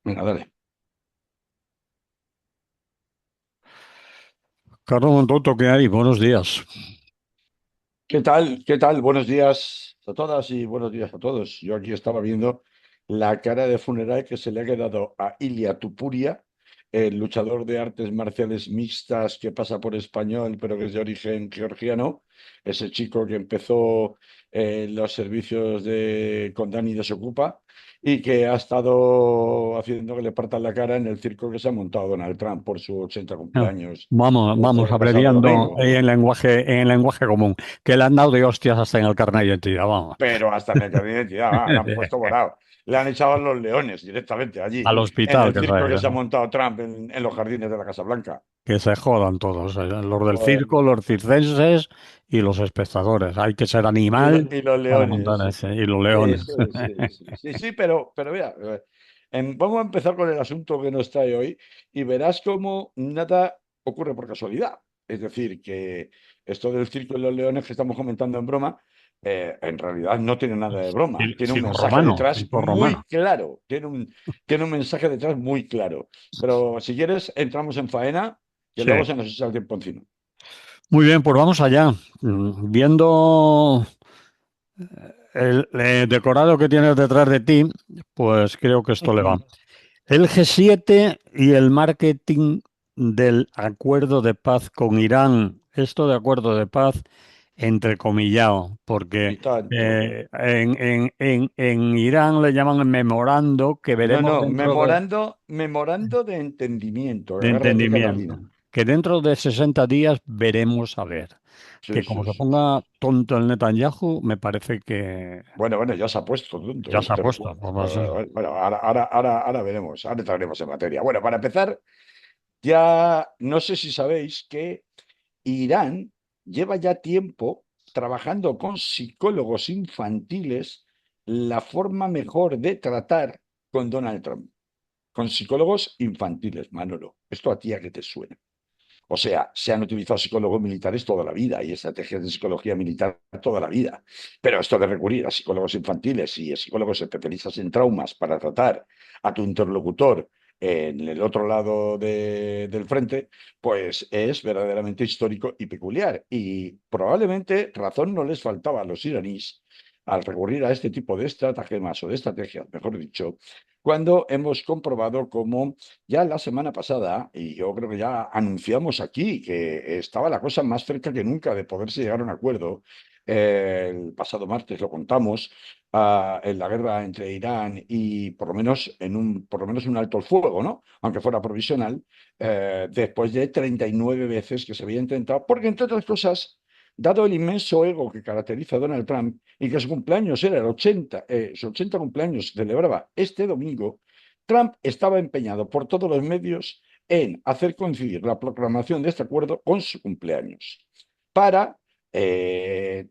Venga, dale. Carlos Montoto, ¿qué hay? Buenos días. ¿Qué tal? ¿Qué tal? Buenos días a todas y buenos días a todos. Yo aquí estaba viendo la cara de funeral que se le ha quedado a Ilia Tupuria, el luchador de artes marciales mixtas que pasa por español, pero que es de origen georgiano. Ese chico que empezó los servicios con Dani Desocupa y que ha estado haciendo que le partan la cara en el circo que se ha montado Donald Trump por su 80 Ah, cumpleaños Vamos este pasado abreviando domingo. en lenguaje común, que le han dado de hostias hasta en el carnet de identidad, vamos. Pero hasta en el carnet de identidad, le han puesto morado. Le han echado a los leones directamente allí, Al en hospital, el circo que se ha montado Trump en los jardines de la Casa Blanca. que se jodan todos, los del Joder. circo, los circenses y los espectadores. Hay que ser animal Y los para montar leones. ese, y los leones. Eso es, sí, sí, sí, sí, pero mira, vamos a empezar con el asunto que nos trae hoy y verás cómo nada ocurre por casualidad. Es decir, que esto del circo y los leones que estamos comentando en broma, en realidad no tiene nada de broma. Tiene un Circo mensaje romano, detrás circo muy romano. claro. Tiene un mensaje detrás muy claro. Pero si quieres, entramos en faena, que Sí. luego se nos echa el tiempo encima. Muy bien, pues vamos allá. Viendo el decorado que tienes detrás de ti, pues creo que esto le va. El G7 y el marketing del acuerdo de paz con Irán. Esto de acuerdo de paz entrecomillado, porque Y tanto. en Irán le llaman memorando que No, veremos no, dentro memorando de entendimiento. de Agárrate entendimiento, Catalina. que dentro de 60 días veremos a ver. Que Sí, como sí, se sí. ponga tonto el Netanyahu, me parece que Bueno, bueno, ya se ha puesto tonto, ya se ha te puesto. recuerdo. Vamos a ver. Bueno, ahora veremos, ahora entraremos en materia. Bueno, para empezar, ya no sé si sabéis que Irán lleva ya tiempo trabajando con psicólogos infantiles la forma mejor de tratar con Donald Trump. Con psicólogos infantiles, Manolo. ¿Esto a ti a qué te suena? O sea, se han utilizado psicólogos militares toda la vida y estrategias de psicología militar toda la vida. Pero esto de recurrir a psicólogos infantiles y a psicólogos especialistas en traumas para tratar a tu interlocutor en el otro lado del frente, pues es verdaderamente histórico y peculiar. Y probablemente razón no les faltaba a los iraníes al recurrir a este tipo de estratagemas o de estrategias, mejor dicho, cuando hemos comprobado cómo ya la semana pasada, y yo creo que ya anunciamos aquí que estaba la cosa más cerca que nunca de poderse llegar a un acuerdo. El pasado martes lo contamos, en la guerra entre Irán y por lo menos un alto el fuego, ¿no? Aunque fuera provisional, después de 39 veces que se había intentado, porque entre otras cosas, dado el inmenso ego que caracteriza a Donald Trump y que su cumpleaños era su 80 cumpleaños se celebraba este domingo, Trump estaba empeñado por todos los medios en hacer coincidir la proclamación de este acuerdo con su cumpleaños, para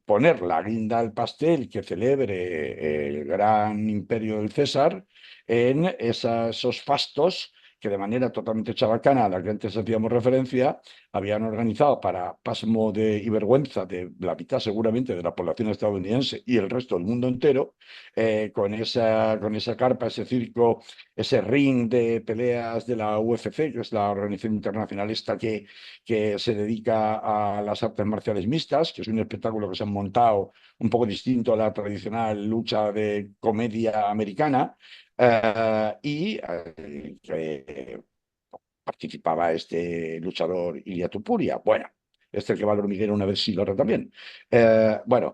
poner la guinda al pastel que celebre el gran imperio del César en esos fastos que de manera totalmente chabacana, a la que antes hacíamos referencia, habían organizado para pasmo y vergüenza de la mitad seguramente de la población estadounidense y el resto del mundo entero, con esa carpa, ese circo, ese ring de peleas de la UFC, que es la organización internacional esta que se dedica a las artes marciales mixtas, que es un espectáculo que se han montado un poco distinto a la tradicional lucha de comedia americana, que participaba este luchador Ilia Tupuria. Bueno, este que va al hormiguero una vez sí, la otra también. Bueno,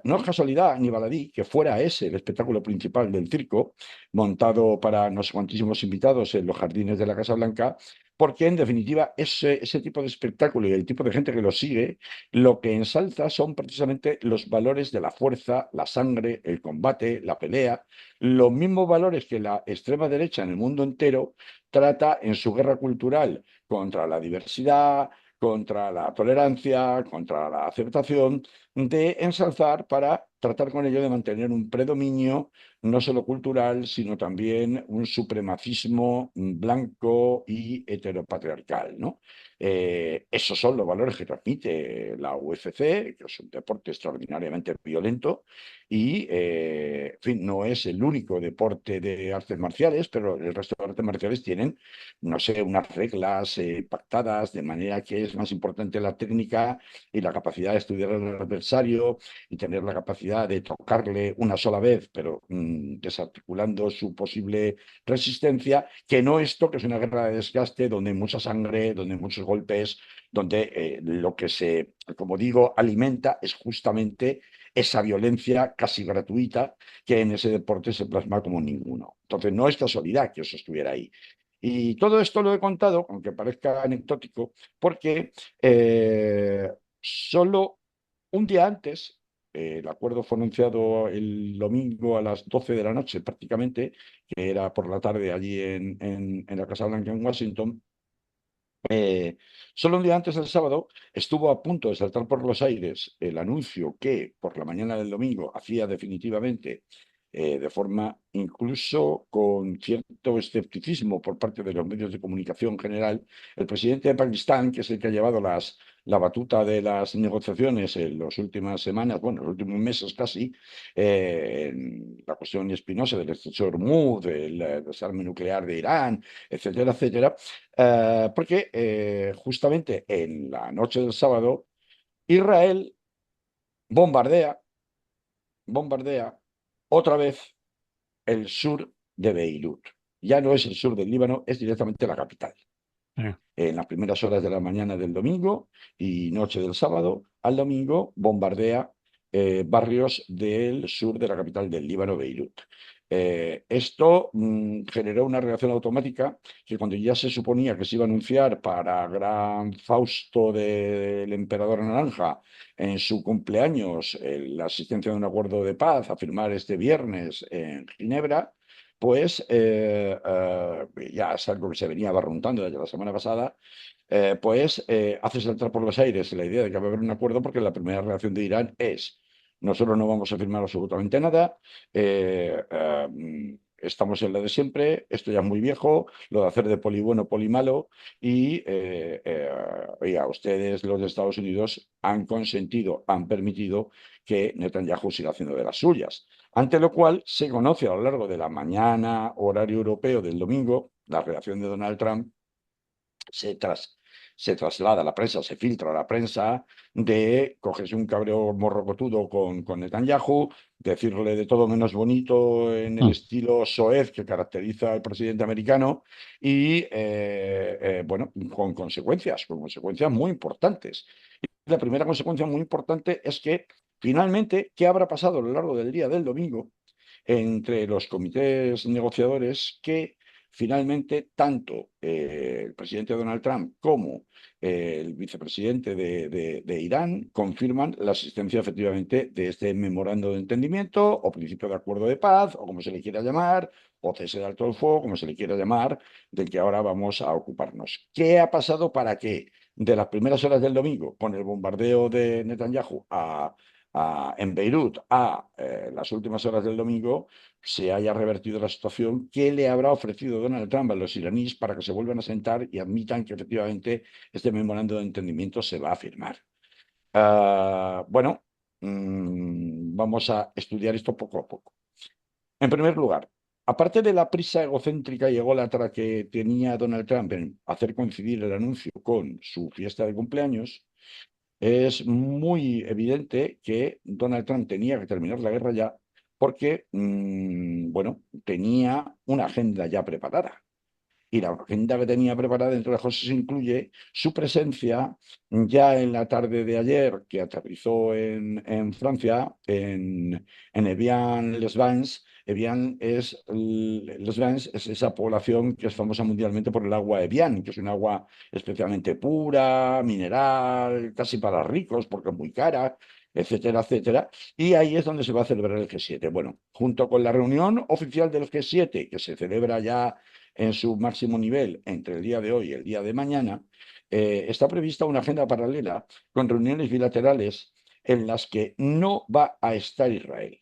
no es casualidad ni baladí que fuera ese el espectáculo principal del circo, montado para no sé cuantísimos invitados en los jardines de la Casa Blanca, porque en definitiva ese tipo de espectáculo y el tipo de gente que lo sigue, lo que ensalza son precisamente los valores de la fuerza, la sangre, el combate, la pelea, los mismos valores que la extrema derecha en el mundo entero trata en su guerra cultural contra la diversidad, contra la tolerancia, contra la aceptación, de ensalzar para tratar con ello de mantener un predominio no solo cultural, sino también un supremacismo blanco y heteropatriarcal, ¿no? Esos son los valores que transmite la UFC, que es un deporte extraordinariamente violento y, en fin, no es el único deporte de artes marciales, pero el resto de artes marciales tienen, no sé, unas reglas pactadas, de manera que es más importante la técnica y la capacidad de estudiar al adversario y tener la capacidad de tocarle una sola vez, pero desarticulando su posible resistencia, que no esto, que es una guerra de desgaste donde hay mucha sangre, donde hay muchos golpes, donde lo que se, como digo, alimenta es justamente esa violencia casi gratuita que en ese deporte se plasma como ninguno. Entonces, no es casualidad que eso estuviera ahí. Y todo esto lo he contado, aunque parezca anecdótico, porque solo un día antes, el acuerdo fue anunciado el domingo a las 12 de la noche prácticamente, que era por la tarde allí en la Casa Blanca en Washington. Eh, Solo un día antes del sábado estuvo a punto de saltar por los aires el anuncio que por la mañana del domingo hacía definitivamente, de forma incluso con cierto escepticismo por parte de los medios de comunicación en general, el presidente de Pakistán, que es el que ha llevado la batuta de las negociaciones en las últimas semanas, bueno, los últimos meses casi, en la cuestión espinosa del estrecho de Hormuz, del desarme nuclear de Irán, etcétera, etcétera, porque justamente en la noche del sábado, Israel bombardea, bombardea otra vez el sur de Beirut. Ya no es el sur del Líbano, es directamente la capital. Sí. En las primeras horas de la mañana del domingo y noche del sábado al domingo bombardea barrios del sur de la capital del Líbano, Beirut. Esto generó una reacción automática que cuando ya se suponía que se iba a anunciar para gran fausto del emperador naranja en su cumpleaños la asistencia de un acuerdo de paz a firmar este viernes en Ginebra, pues ya es algo que se venía barruntando desde la semana pasada, pues hace saltar por los aires la idea de que va a haber un acuerdo porque la primera reacción de Irán es: nosotros no vamos a firmar absolutamente nada, estamos en lo de siempre, esto ya es muy viejo, lo de hacer de poli bueno, poli malo, y oiga, ustedes, los de Estados Unidos, han consentido, han permitido que Netanyahu siga haciendo de las suyas. Ante lo cual se conoce a lo largo de la mañana, horario europeo del domingo, la reacción de Donald Trump se, tras, se traslada a la prensa, se filtra a la prensa, de cogerse un cabreo morrocotudo con Netanyahu, decirle de todo menos bonito en el Mm. estilo soez que caracteriza al presidente americano y, bueno, con consecuencias muy importantes. La primera consecuencia muy importante es que finalmente, ¿qué habrá pasado a lo largo del día del domingo entre los comités negociadores que finalmente tanto el presidente Donald Trump como el vicepresidente de Irán confirman la existencia efectivamente de este memorando de entendimiento o principio de acuerdo de paz o como se le quiera llamar, o cese de alto el fuego, como se le quiera llamar, del que ahora vamos a ocuparnos? ¿Qué ha pasado para que de las primeras horas del domingo, con el bombardeo de Netanyahu en Beirut, a las últimas horas del domingo, se haya revertido la situación? ¿Qué le habrá ofrecido Donald Trump a los iraníes para que se vuelvan a sentar y admitan que efectivamente este memorando de entendimiento se va a firmar? Bueno, vamos a estudiar esto poco a poco. En primer lugar, aparte de la prisa egocéntrica y ególatra que tenía Donald Trump en hacer coincidir el anuncio con su fiesta de cumpleaños, es muy evidente que Donald Trump tenía que terminar la guerra ya porque, bueno, tenía una agenda ya preparada. Y la agenda que tenía preparada, entre las cosas, incluye su presencia ya en la tarde de ayer, que aterrizó en Francia, en Evian-les-Bains. Les Bains es esa población que es famosa mundialmente por el agua Evian, que es un agua especialmente pura, mineral, casi para ricos, porque es muy cara, etcétera, etcétera. Y ahí es donde se va a celebrar el G7. Bueno, junto con la reunión oficial del G7, que se celebra ya en su máximo nivel entre el día de hoy y el día de mañana, está prevista una agenda paralela con reuniones bilaterales en las que no va a estar Israel.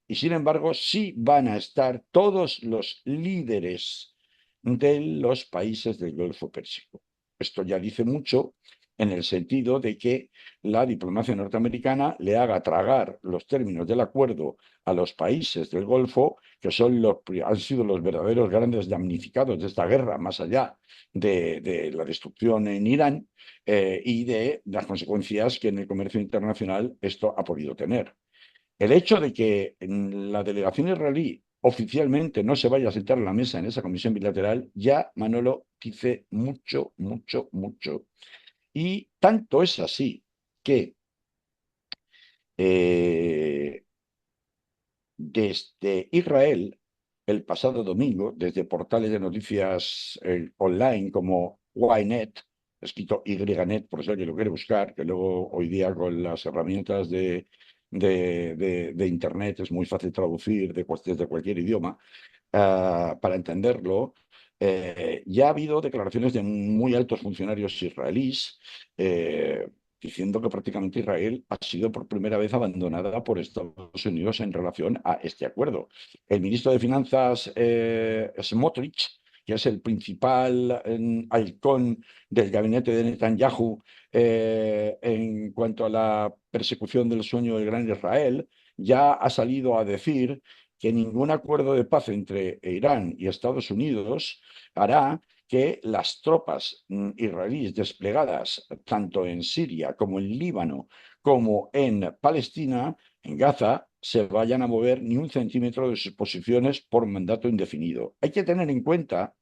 y sin embargo sí van a estar todos los líderes de los países del Golfo Pérsico. Esto ya dice mucho en el sentido de que la diplomacia norteamericana le haga tragar los términos del acuerdo a los países del Golfo, que han sido los verdaderos grandes damnificados de esta guerra, más allá de la destrucción en Irán, y de las consecuencias que en el comercio internacional esto ha podido tener. El hecho de que la delegación israelí oficialmente no se vaya a sentar a la mesa en esa comisión bilateral, ya, Manolo, dice mucho, mucho, mucho. Y tanto es así que eh, desde Israel, el pasado domingo, desde portales de noticias online como Ynet, escrito YNet, por si alguien lo quiere buscar, que luego hoy día con las herramientas de Internet es muy fácil traducir desde cualquier idioma, para entenderlo. Ya ha habido declaraciones de muy altos funcionarios israelíes diciendo que prácticamente Israel ha sido por primera vez abandonada por Estados Unidos en relación a este acuerdo. El ministro de Finanzas, Smotrich, que es el principal halcón del gabinete de Netanyahu en cuanto a la persecución del sueño del gran Israel, ya ha salido a decir que ningún acuerdo de paz entre Irán y Estados Unidos hará que las tropas israelíes desplegadas tanto en Siria como en Líbano como en Palestina, en Gaza, se vayan a mover ni un centímetro de sus posiciones por mandato indefinido. Hay que tener en cuenta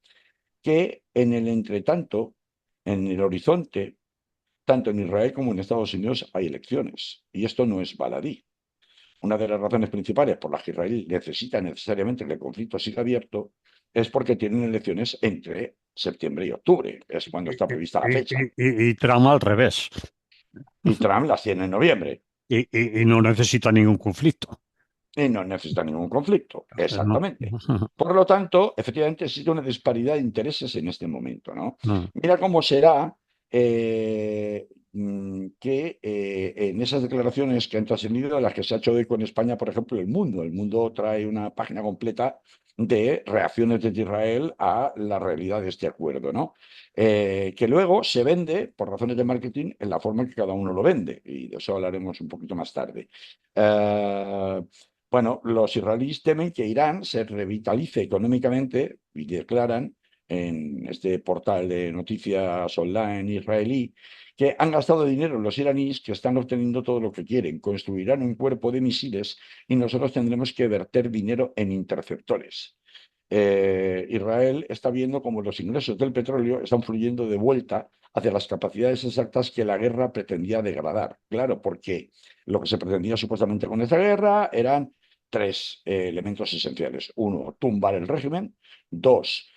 que en el entretanto, en el horizonte, tanto en Israel como en Estados Unidos hay elecciones. Y esto no es baladí. Una de las razones principales por las que Israel necesita necesariamente que el conflicto siga abierto es porque tienen elecciones entre septiembre y octubre, que es cuando está prevista la fecha. Y trama al revés. Y Trump las tiene en noviembre. Y no necesita ningún conflicto. Y no necesita ningún conflicto, No. exactamente. Por lo tanto, efectivamente existe una disparidad de intereses en este momento, ¿no? No. Mira cómo será que en esas declaraciones que han trascendido, de las que se ha hecho eco en España, por ejemplo, El Mundo. El Mundo trae una página completa de reacciones desde Israel a la realidad de este acuerdo, ¿no? Que luego se vende, por razones de marketing, en la forma en que cada uno lo vende, y de eso hablaremos un poquito más tarde. Eh, bueno, los israelíes temen que Irán se revitalice económicamente y declaran en este portal de noticias online israelí que han gastado dinero los iraníes, que están obteniendo todo lo que quieren, construirán un cuerpo de misiles y nosotros tendremos que verter dinero en interceptores. Israel está viendo cómo los ingresos del petróleo están fluyendo de vuelta hacia las capacidades exactas que la guerra pretendía degradar. Claro, porque lo que se pretendía supuestamente con esta guerra eran tres elementos esenciales. Uno, tumbar el régimen. Dos,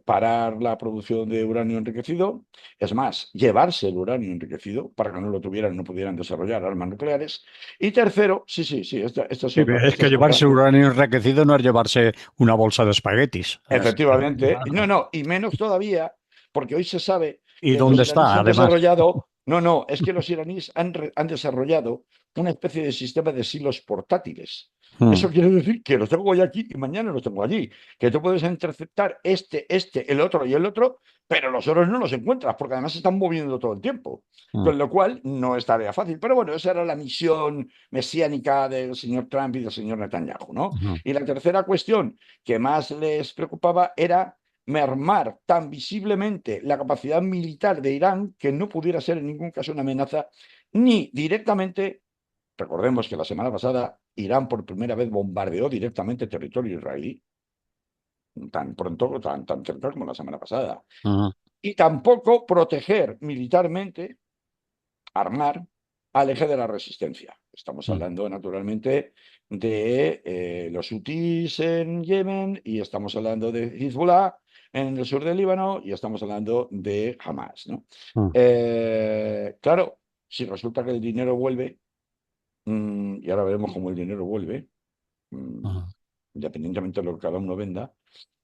parar la producción de uranio enriquecido. Es más, llevarse el uranio enriquecido para que no lo tuvieran, no pudieran desarrollar armas nucleares. Y tercero, sí, esta es Sí, otra, es esta que es otra. llevarse uranio enriquecido no es llevarse una bolsa de espaguetis. Efectivamente. No, y menos todavía, porque hoy se sabe ¿Y que los dónde iraníes está, han además? desarrollado, no, es que los iraníes han desarrollado una especie de sistema de silos portátiles. Mm, Eso quiere decir que los tengo hoy aquí y mañana los tengo allí. Que tú puedes interceptar el otro y el otro, pero los otros no los encuentras, porque además se están moviendo todo el tiempo. mm, Con lo cual no es tarea fácil. Pero bueno, esa era la misión mesiánica del señor Trump y del señor Netanyahu, ¿no? mm. Y la tercera cuestión que más les preocupaba era mermar tan visiblemente la capacidad militar de Irán que no pudiera ser en ningún caso una amenaza ni directamente. Recordemos que la semana pasada Irán por primera vez bombardeó directamente territorio israelí, tan pronto, tan cerca como la semana pasada. Ujú, Y tampoco proteger militarmente, armar al eje de la resistencia. Estamos ujú, hablando, naturalmente, de los hutíes en Yemen y estamos hablando de Hezbollah en el sur del Líbano y estamos hablando de Hamas, ¿no? ujú, Claro, si resulta que el dinero vuelve, y ahora veremos cómo el dinero vuelve, mm, ujú, independientemente de lo que cada uno venda,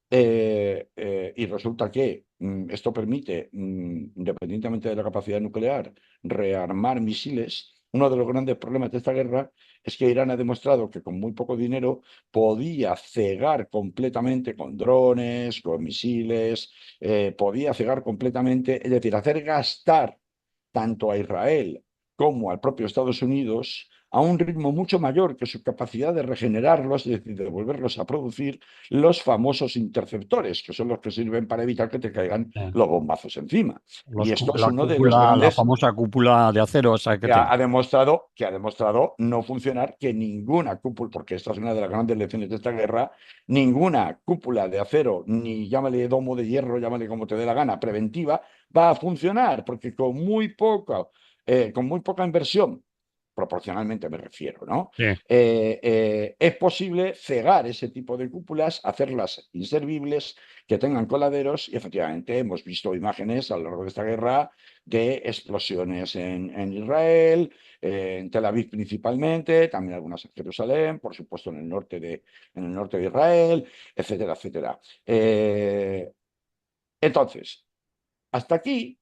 y resulta que esto permite, independientemente de la capacidad nuclear, rearmar misiles. uno de los grandes problemas de esta guerra es que Irán ha demostrado que con muy poco dinero podía cegar completamente con drones, con misiles, podía cegar completamente, es decir, hacer gastar tanto a Israel como al propio Estados Unidos a un ritmo mucho mayor que su capacidad de regenerarlos, es decir, de volverlos a producir los famosos interceptores, que son los que sirven para evitar que te caigan eh, los bombazos encima. Y esto es la uno de los cúpula, la grandes famosa cúpula de acero esa que tiene. que ha demostrado no funcionar, que ninguna cúpula, porque esta es una de las grandes lecciones de esta guerra, ninguna cúpula de acero, ni llámale domo de hierro, llámale como te dé la gana, preventiva, va a funcionar, porque con muy poca inversión, proporcionalmente me refiero, ¿no? Sí. Es posible cegar ese tipo de cúpulas, hacerlas inservibles, que tengan coladeros, y efectivamente hemos visto imágenes a lo largo de esta guerra de explosiones en Israel, en Tel Aviv principalmente, también algunas en Jerusalén, por supuesto en el norte de Israel, etcétera, etcétera. Entonces, hasta aquí,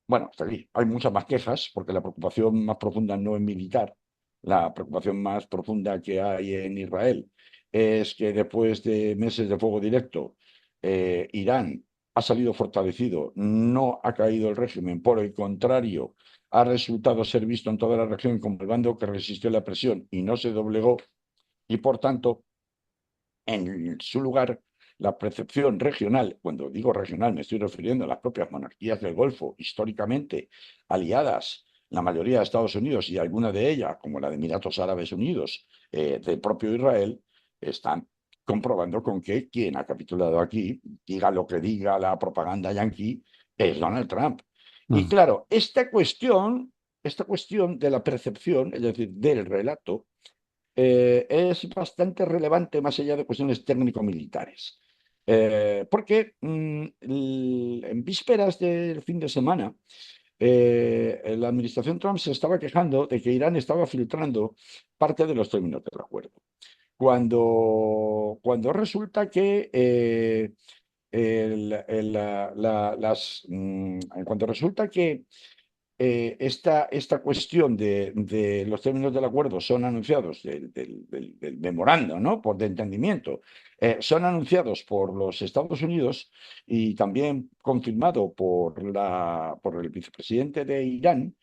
bueno, hasta aquí hay muchas más quejas, porque la preocupación más profunda no es militar, la preocupación más profunda que hay en Israel es que después de meses de fuego directo, Irán ha salido fortalecido, no ha caído el régimen, por el contrario, ha resultado ser visto en toda la región como el bando que resistió la presión y no se doblegó, y por tanto, en su lugar, la percepción regional, cuando digo regional me estoy refiriendo a las propias monarquías del Golfo, históricamente aliadas, la mayoría de Estados Unidos y alguna de ellas, como la de Emiratos Árabes Unidos, del propio Israel, están comprobando con que quien ha capitulado aquí, diga lo que diga la propaganda yanqui, es Donald Trump. Y Mm. claro, esta cuestión de la percepción, es decir, del relato, es bastante relevante más allá de cuestiones técnico-militares. Porque en vísperas del fin de semana, la administración Trump se estaba quejando de que Irán estaba filtrando parte de los términos del acuerdo. Cuando resulta que cuando resulta que esta cuestión de los términos del acuerdo son anunciados, del memorando, ¿no? De entendimiento, son anunciados por los Estados Unidos y también confirmado por el vicepresidente de Irán.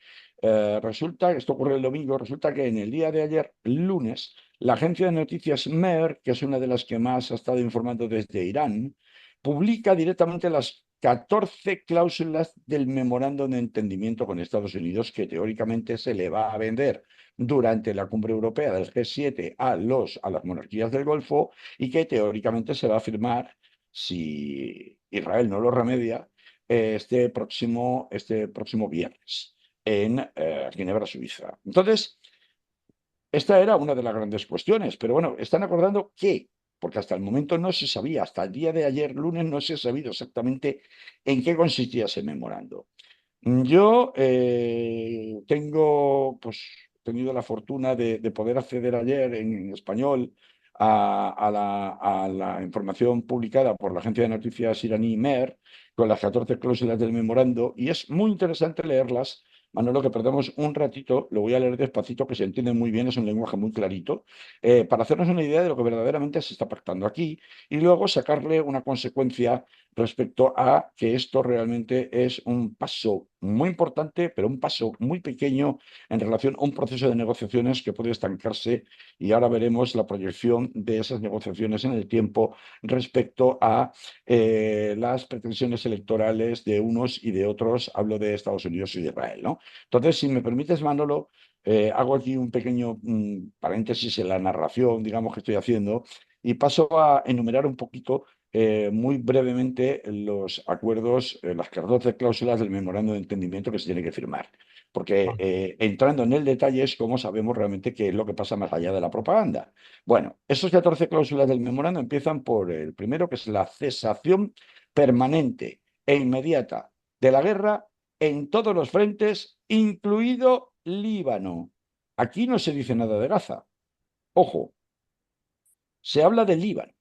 Resulta, esto ocurre el domingo, resulta que en el día de ayer, lunes, la agencia de noticias MER, que es una de las que más ha estado informando desde Irán, publica directamente las 14 cláusulas del memorándum de entendimiento con Estados Unidos que teóricamente se le va a vender durante la cumbre europea del G7 a las monarquías del Golfo, y que teóricamente se va a firmar, si Israel no lo remedia, este próximo viernes en Ginebra, Suiza. Entonces, esta era una de las grandes cuestiones, pero bueno, están acordando que, porque hasta el momento no se sabía, hasta el día de ayer, lunes, no se ha sabido exactamente en qué consistía ese memorando. Yo pues, he tenido la fortuna de poder acceder ayer en español a la información publicada por la agencia de noticias iraní MER, con las 14 cláusulas del memorando, y es muy interesante leerlas. Manolo, que perdemos un ratito, lo voy a leer despacito, que se entiende muy bien, es un lenguaje muy clarito, para hacernos una idea de lo que verdaderamente se está pactando aquí, y luego sacarle una consecuencia respecto a que esto realmente es un paso muy importante, pero un paso muy pequeño en relación a un proceso de negociaciones que puede estancarse, y ahora veremos la proyección de esas negociaciones en el tiempo respecto a las pretensiones electorales de unos y de otros, hablo de Estados Unidos y de Israel, ¿no? Entonces, si me permites, Manolo, hago aquí un pequeño paréntesis en la narración, digamos, que estoy haciendo, y paso a enumerar un poquito muy brevemente los acuerdos, las 14 cláusulas del memorando de entendimiento que se tiene que firmar. Porque entrando en el detalle es cómo sabemos realmente qué es lo que pasa más allá de la propaganda. Bueno, esos 14 cláusulas del memorando empiezan por el primero, que es la cesación permanente e inmediata de la guerra en todos los frentes, incluido Líbano. Aquí no se dice nada de Gaza. Ojo, se habla de Líbano.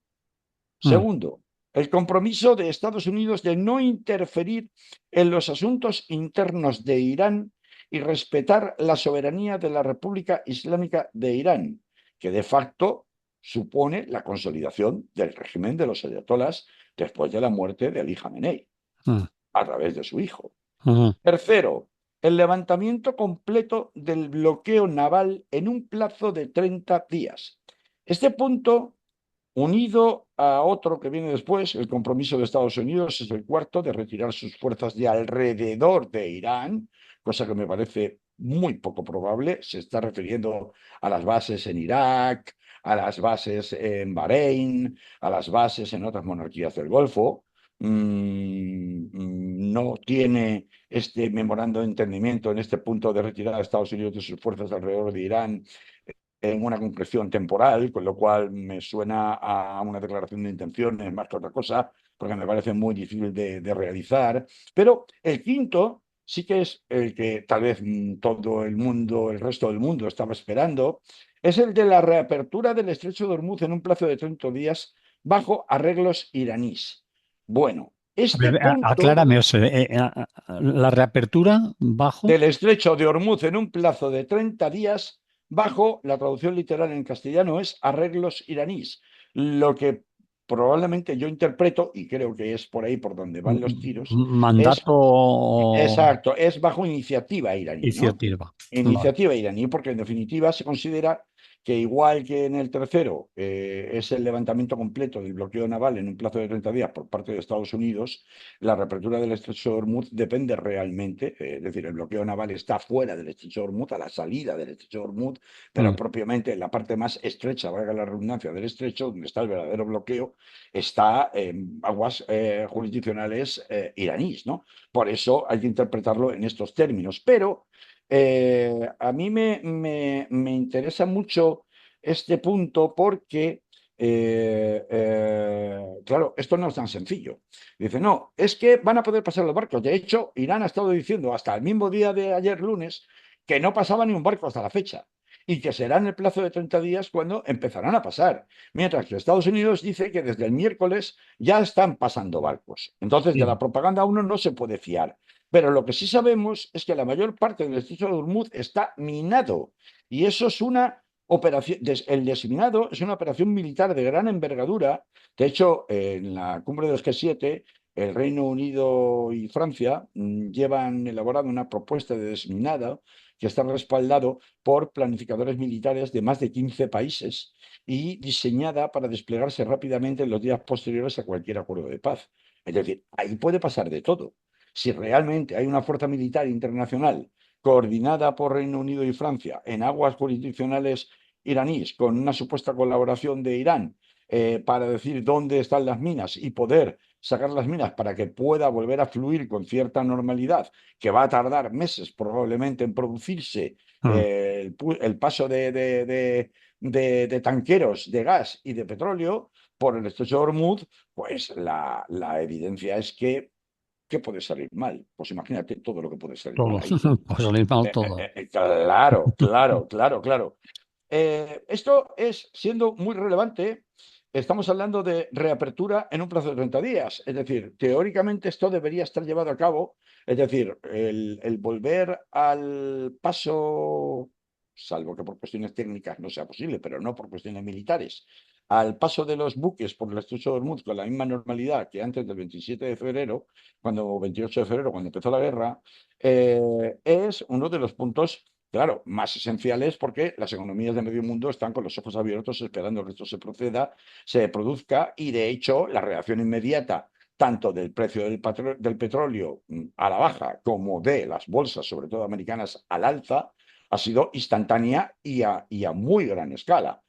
Mm. Segundo, el compromiso de Estados Unidos de no interferir en los asuntos internos de Irán y respetar la soberanía de la República Islámica de Irán, que de facto supone la consolidación del régimen de los ayatolás después de la muerte de Ali Khamenei, mm, a través de su hijo. mm, Tercero, el levantamiento completo del bloqueo naval en un plazo de 30 días. Este punto, unido a otro que viene después, el compromiso de Estados Unidos, es el cuarto, de retirar sus fuerzas de alrededor de Irán, cosa que me parece muy poco probable. Se está refiriendo a las bases en Irak, a las bases en Bahrein, a las bases en otras monarquías del Golfo. No tiene este memorando de entendimiento en este punto de retirada de Estados Unidos de sus fuerzas alrededor de Irán en una concreción temporal, con lo cual me suena a una declaración de intenciones más que otra cosa, porque me parece muy difícil de realizar. Pero el quinto sí que es el que tal vez todo el mundo, el resto del mundo estaba esperando, es el de la reapertura del estrecho de Hormuz en un plazo de 30 días bajo arreglos iraníes. Bueno, A este ver, punto aclárame, o sea, la reapertura bajo. del estrecho de Hormuz en un plazo de 30 días, bajo la traducción literal en castellano es arreglos iraníes. Lo que probablemente yo interpreto, y creo que es por ahí por donde van los tiros, es, Mandato exacto, es bajo iniciativa iraní, ¿no? iniciativa. Vale. Iniciativa iraní, porque en definitiva se considera que igual que en el tercero es el levantamiento completo del bloqueo naval en un plazo de 30 días por parte de Estados Unidos, la reapertura del estrecho de Hormuz depende realmente, es decir, el bloqueo naval está fuera del estrecho de Hormuz, a la salida del estrecho de Hormuz, pero Mm, propiamente en la parte más estrecha, valga la redundancia, del estrecho, donde está el verdadero bloqueo, está en aguas jurisdiccionales iraníes, ¿no? Por eso hay que interpretarlo en estos términos. Pero a mí me interesa mucho este punto porque, claro, esto no es tan sencillo. Dice, no, es que van a poder pasar los barcos. De hecho, Irán ha estado diciendo hasta el mismo día de ayer lunes que no pasaba ni un barco hasta la fecha y que será en el plazo de 30 días cuando empezarán a pasar. Mientras que Estados Unidos dice que desde el miércoles ya están pasando barcos. Entonces, de la sí. propaganda uno no se puede fiar. Pero lo que sí sabemos es que la mayor parte del estrecho de Hormuz está minado y eso es una operación, el desminado es una operación militar de gran envergadura. De hecho, en la cumbre de los G7, el Reino Unido y Francia llevan elaborado una propuesta de desminado que está respaldado por planificadores militares de más de 15 países y diseñada para desplegarse rápidamente en los días posteriores a cualquier acuerdo de paz. Es decir, ahí puede pasar de todo. Si realmente hay una fuerza militar internacional coordinada por Reino Unido y Francia en aguas jurisdiccionales iraníes, con una supuesta colaboración de Irán para decir dónde están las minas y poder sacar las minas para que pueda volver a fluir con cierta normalidad, que va a tardar meses probablemente en producirse Mm, el paso de tanqueros de gas y de petróleo por el estrecho de Hormuz, pues la evidencia es que ¿qué puede salir mal? Pues imagínate todo lo que puede salir mal todo. ahí. Pues salir mal todo. Claro, claro, claro, claro. Esto es siendo muy relevante. Estamos hablando de reapertura en un plazo de 30 días. Es decir, teóricamente esto debería estar llevado a cabo. Es decir, el volver al paso, salvo que por cuestiones técnicas no sea posible, pero no por cuestiones militares, al paso de los buques por el estrecho de Hormuz con la misma normalidad que antes del 27 de febrero, cuando 28 de febrero, cuando empezó la guerra, es uno de los puntos, claro, más esenciales porque las economías de medio mundo están con los ojos abiertos esperando que esto se proceda, se produzca y de hecho la reacción inmediata tanto del precio del petróleo a la baja como de las bolsas, sobre todo americanas, al alza, ha sido instantánea y a muy gran escala.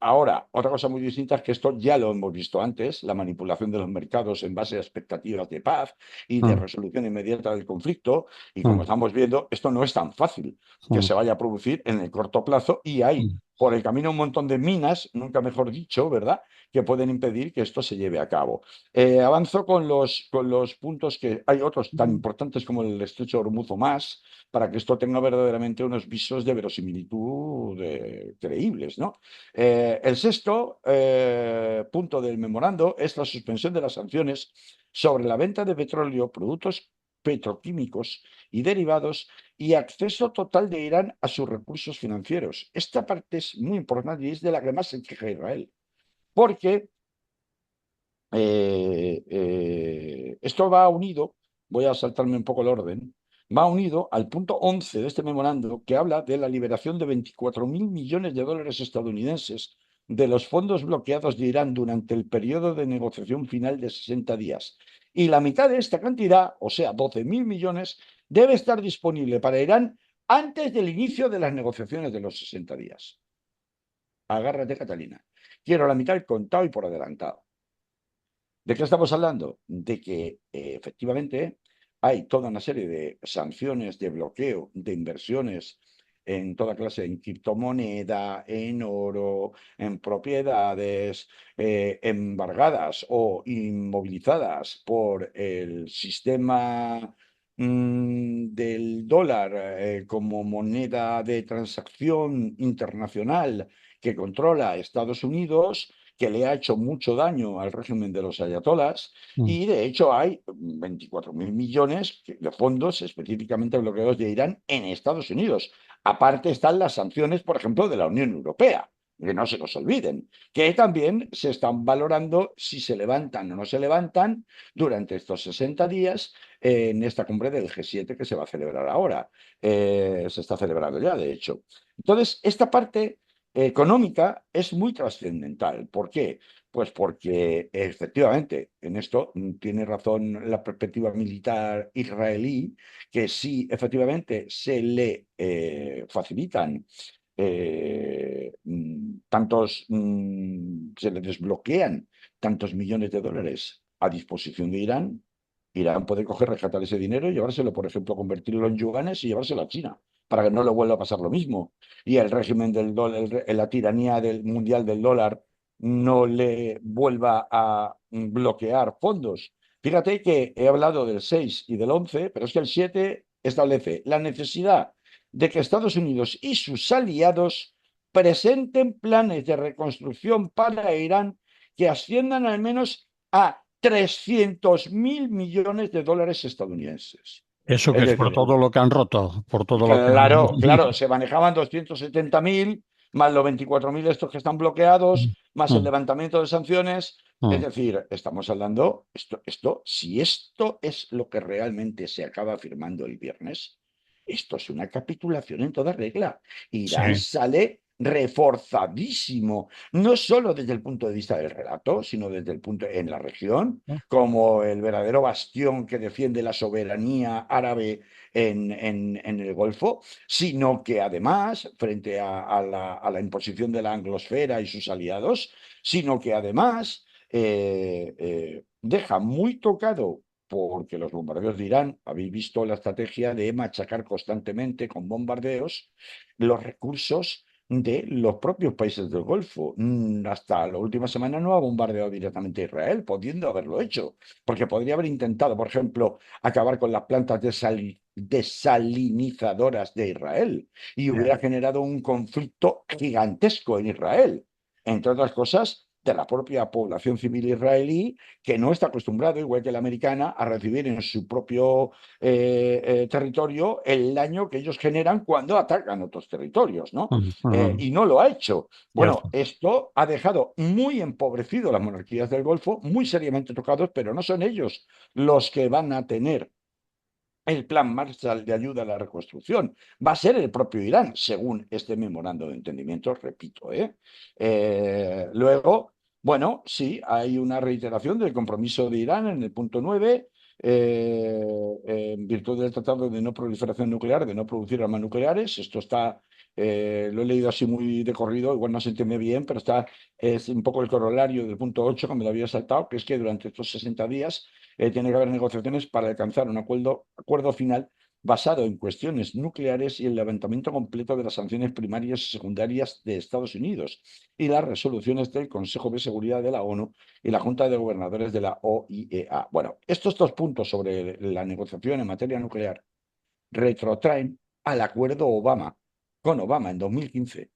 Ahora, otra cosa muy distinta es que esto ya lo hemos visto antes, la manipulación de los mercados en base a expectativas de paz y de Mm, resolución inmediata del conflicto. Y como mm, estamos viendo, esto no es tan fácil que mm, se vaya a producir en el corto plazo y hay mm, por el camino un montón de minas, nunca mejor dicho, ¿verdad?, que pueden impedir que esto se lleve a cabo. Avanzo con los puntos que hay otros tan mm. importantes como el estrecho de Hormuz o más, para que esto tenga verdaderamente unos visos de verosimilitud creíbles, ¿no? El sexto punto del memorando es la suspensión de las sanciones sobre la venta de petróleo, productos petroquímicos y derivados y acceso total de Irán a sus recursos financieros. Esta parte es muy importante y es de la que más se queja Israel, porque esto va unido, voy a saltarme un poco el orden, va unido al punto 11 de este memorando que habla de la liberación de 24.000 millones de dólares estadounidenses de los fondos bloqueados de Irán durante el periodo de negociación final de 60 días. Y la mitad de esta cantidad, o sea, 12.000 millones, debe estar disponible para Irán antes del inicio de las negociaciones de los 60 días. Agárrate, Catalina. Quiero la mitad contado y por adelantado. ¿De qué estamos hablando? De que efectivamente hay toda una serie de sanciones de bloqueo de inversiones en toda clase, en criptomoneda, en oro, en propiedades embargadas o inmovilizadas por el sistema del dólar como moneda de transacción internacional que controla Estados Unidos, que le ha hecho mucho daño al régimen de los ayatolás, mm. y de hecho hay 24.000 millones de fondos específicamente bloqueados de Irán en Estados Unidos. Aparte están las sanciones, por ejemplo, de la Unión Europea, que no se nos olviden, que también se están valorando si se levantan o no se levantan durante estos 60 días en esta cumbre del G7 que se va a celebrar ahora. Se está celebrando ya, de hecho. Entonces, esta parte económica es muy trascendental. ¿Por qué? Pues porque efectivamente en esto tiene razón la perspectiva militar israelí, que sí efectivamente se le facilitan se le desbloquean tantos millones de dólares a disposición de Irán. Irán puede coger, rescatar ese dinero y llevárselo, por ejemplo, convertirlo en yuanes y llevárselo a China, para que no le vuelva a pasar lo mismo y el régimen del dólar, la tiranía del mundial del dólar no le vuelva a bloquear fondos. Fíjate que he hablado del 6 y del 11, pero es que el 7 establece la necesidad de que Estados Unidos y sus aliados presenten planes de reconstrucción para Irán que asciendan al menos a 300.000 millones de dólares estadounidenses. Eso que Es es por decir, todo lo que han roto, por todo lo que han... claro, claro, se manejaban 270.000, más los 24.000 estos que están bloqueados, más el Mm, levantamiento de sanciones. Es mm. decir, estamos hablando, si esto es lo que realmente se acaba firmando el viernes, esto es una capitulación en toda regla. Irán Sí. sale reforzadísimo, no solo desde el punto de vista del relato, sino desde el punto en la región, como el verdadero bastión que defiende la soberanía árabe en el Golfo, sino que además, frente a la imposición de la anglosfera y sus aliados, sino que además deja muy tocado, porque los bombardeos de Irán, habéis visto la estrategia de machacar constantemente con bombardeos los recursos de los propios países del Golfo. Hasta la última semana no ha bombardeado directamente a Israel, pudiendo haberlo hecho, porque podría haber intentado, por ejemplo, acabar con las plantas desalinizadoras de Israel y hubiera generado un conflicto gigantesco en Israel, entre otras cosas, de la propia población civil israelí, que no está acostumbrado, igual que la americana, a recibir en su propio territorio el daño que ellos generan cuando atacan otros territorios, ¿no? Mm, mm. Y no lo ha hecho. Bueno, Cierto. esto ha dejado muy empobrecido las monarquías del Golfo, muy seriamente tocados, pero no son ellos los que van a tener el plan Marshall de ayuda a la reconstrucción. Va a ser el propio Irán, según este memorando de entendimiento, repito. Luego, bueno, sí, hay una reiteración del compromiso de Irán en el punto 9, en virtud del Tratado de No Proliferación Nuclear, de no producir armas nucleares. Esto está, lo he leído así muy de corrido, igual no se entiende bien, pero es un poco el corolario del punto 8, que me lo había saltado, que es que durante estos 60 días tiene que haber negociaciones para alcanzar un acuerdo final basado en cuestiones nucleares y el levantamiento completo de las sanciones primarias y secundarias de Estados Unidos y las resoluciones del Consejo de Seguridad de la ONU y la Junta de Gobernadores de la OIEA. Bueno, estos dos puntos sobre la negociación en materia nuclear retrotraen al acuerdo Obama, con Obama en 2015,